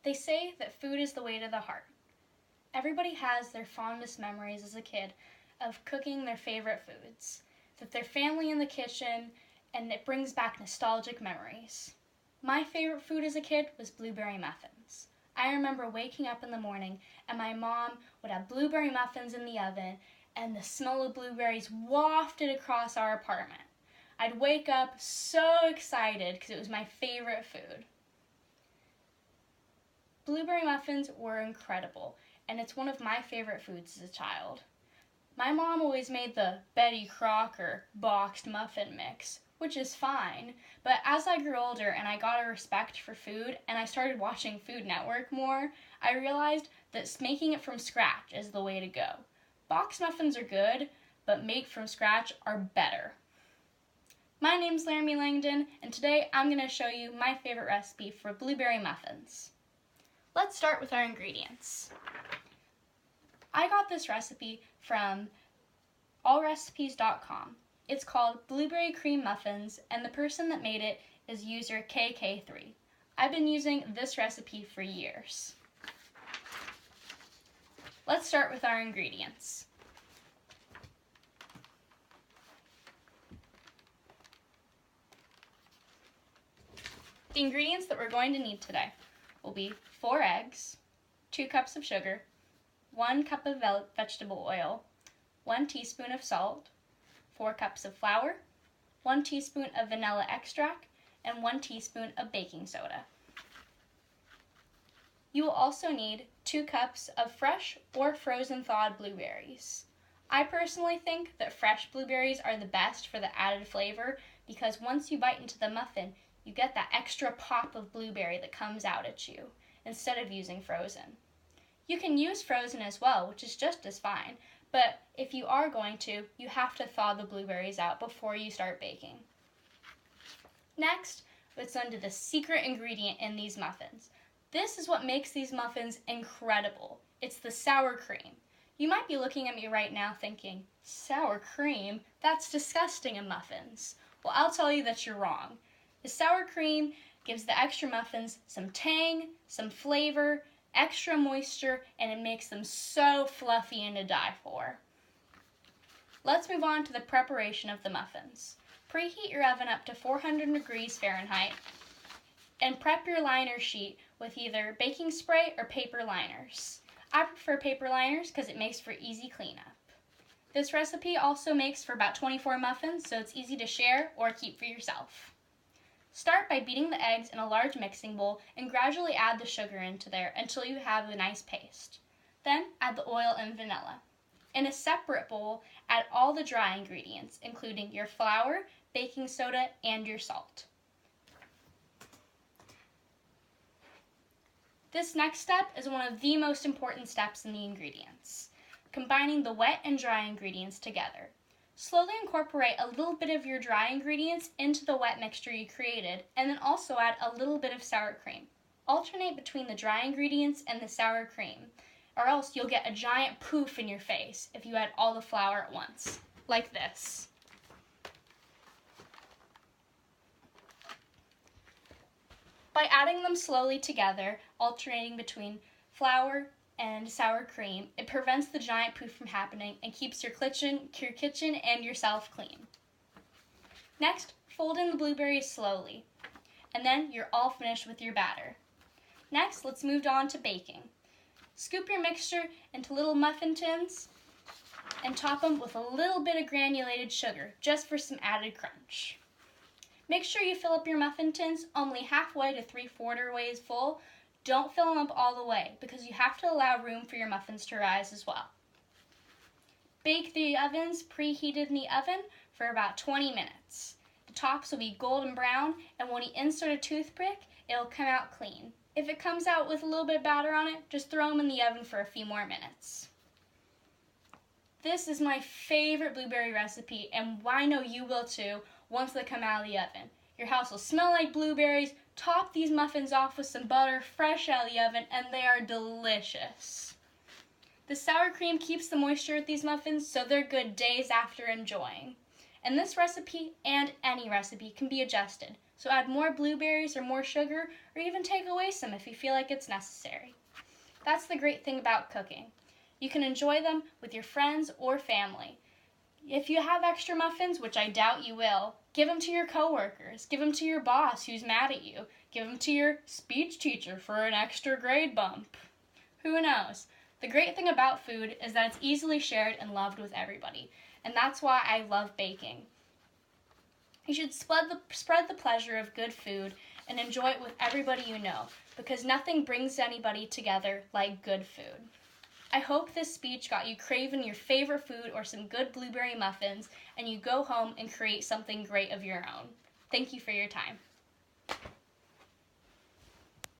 They say that food is the way to the heart. Everybody has their fondest memories as a kid of cooking their favorite foods, with their family in the kitchen, and it brings back nostalgic memories. My favorite food as a kid was blueberry muffins. I remember waking up in the morning and my mom would have blueberry muffins in the oven and the smell of blueberries wafted across our apartment. I'd wake up so excited because it was my favorite food. Blueberry muffins were incredible, and it's one of my favorite foods as a child. My mom always made the Betty Crocker boxed muffin mix, which is fine, but as I grew older and I got a respect for food and I started watching Food Network more, I realized that making it from scratch is the way to go. Boxed muffins are good, but made from scratch are better. My name's Laramie Langdon, and today I'm going to show you my favorite recipe for blueberry muffins. Let's start with our ingredients. I got this recipe from allrecipes.com. It's called Blueberry Cream Muffins, and the person that made it is user KK3. I've been using this recipe for years. Let's start with our ingredients. The ingredients that we're going to need today will be 4 eggs, 2 cups of sugar, 1 cup of vegetable oil, 1 teaspoon of salt, 4 cups of flour, 1 teaspoon of vanilla extract, and 1 teaspoon of baking soda. You will also need 2 cups of fresh or frozen thawed blueberries. I personally think that fresh blueberries are the best for the added flavor because once you bite into the muffin, you get that extra pop of blueberry that comes out at you instead of using frozen. You can use frozen as well, which is just as fine, but if you are going to, you have to thaw the blueberries out before you start baking. Next, let's on to the secret ingredient in these muffins. This is what makes these muffins incredible. It's the sour cream. You might be looking at me right now thinking, sour cream? That's disgusting in muffins. Well, I'll tell you that you're wrong. The sour cream gives the extra muffins some tang, some flavor, extra moisture, and it makes them so fluffy and to die for. Let's move on to the preparation of the muffins. Preheat your oven up to 400 degrees Fahrenheit and prep your liner sheet with either baking spray or paper liners. I prefer paper liners because it makes for easy cleanup. This recipe also makes for about 24 muffins, so it's easy to share or keep for yourself. Start by beating the eggs in a large mixing bowl and gradually add the sugar into there until you have a nice paste. Then add the oil and vanilla. In a separate bowl, add all the dry ingredients, including your flour, baking soda, and your salt. This next step is one of the most important steps in the ingredients, combining the wet and dry ingredients together. Slowly incorporate a little bit of your dry ingredients into the wet mixture you created, and then also add a little bit of sour cream. Alternate between the dry ingredients and the sour cream, or else you'll get a giant poof in your face if you add all the flour at once, like this. By adding them slowly together, alternating between flour and sour cream, it prevents the giant poof from happening and keeps your kitchen and yourself clean. Next, fold in the blueberries slowly, and then you're all finished with your batter. Next, let's move on to baking. Scoop your mixture into little muffin tins and top them with a little bit of granulated sugar, just for some added crunch. Make sure you fill up your muffin tins only halfway to 3/4 ways full. Don't fill them up all the way because you have to allow room for your muffins to rise as well. Bake the ovens preheated in the oven for about 20 minutes. The tops will be golden brown, and when you insert a toothpick, it'll come out clean. If it comes out with a little bit of batter on it, just throw them in the oven for a few more minutes. This is my favorite blueberry recipe, and I know you will too once they come out of the oven. Your house will smell like blueberries. Top these muffins off with some butter fresh out of the oven, and they are delicious. The sour cream keeps the moisture at these muffins, so they're good days after enjoying. And this recipe and any recipe can be adjusted. So add more blueberries or more sugar, or even take away some if you feel like it's necessary. That's the great thing about cooking. You can enjoy them with your friends or family. If you have extra muffins, which I doubt you will, give them to your coworkers, give them to your boss who's mad at you, give them to your speech teacher for an extra grade bump. Who knows? The great thing about food is that it's easily shared and loved with everybody, and that's why I love baking. You should spread the pleasure of good food and enjoy it with everybody you know, because nothing brings anybody together like good food. I hope this speech got you craving your favorite food or some good blueberry muffins, and you go home and create something great of your own. Thank you for your time.